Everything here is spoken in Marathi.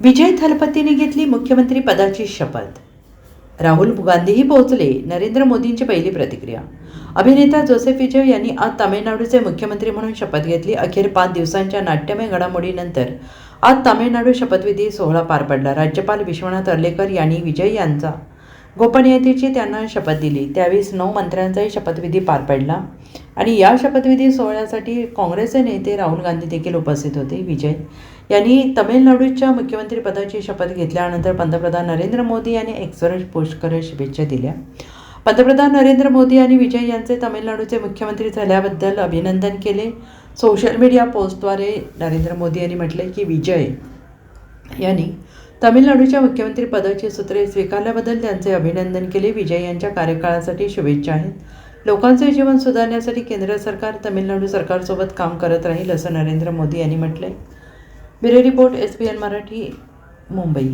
विजय थलपतीने घेतली मुख्यमंत्री पदाची शपथ. राहुल गांधीही पोहोचले. नरेंद्र मोदींची पहिली प्रतिक्रिया. अभिनेता जोसेफ विजय यांनी आज तामिळनाडूचे मुख्यमंत्री म्हणून शपथ घेतली. अखेर 5 दिवसांच्या नाट्यमय घडामोडीनंतर आज तामिळनाडू शपथविधी सोहळा पार पडला. राज्यपाल विश्वनाथ अर्लेकर यांनी विजय यांचा गोपनीयतेची त्यांना शपथ दिली. त्यावेळी 9 मंत्र्यांचाही शपथविधी पार पडला आणि या शपथविधी सोहळ्यासाठी काँग्रेसचे नेते राहुल गांधी देखील उपस्थित होते. विजय यांनी तामिळनाडूच्या मुख्यमंत्रीपदाची शपथ घेतल्यानंतर पंतप्रधान नरेंद्र मोदी यांनी एक्सवर पोस्ट करत शुभेच्छा दिल्या. पंतप्रधान नरेंद्र मोदी यांनी विजय यांचे तामिळनाडूचे मुख्यमंत्री झाल्याबद्दल अभिनंदन केले. सोशल मीडिया पोस्टद्वारे नरेंद्र मोदी यांनी म्हटले की विजय यांनी तामिळनाडूच्या मुख्यमंत्री पदाची सूत्रे स्वीकारल्याबद्दल त्यांचे अभिनंदन केले. विजय यांच्या कार्यकाळासाठी शुभेच्छा आहेत. लोकांचे जीवन सुधारण्यासाठी केंद्र सरकार तामिळनाडू सरकारसोबत काम करत राहील असं नरेंद्र मोदी यांनी म्हटलंय. Bureau report SBN Marathi, Mumbai.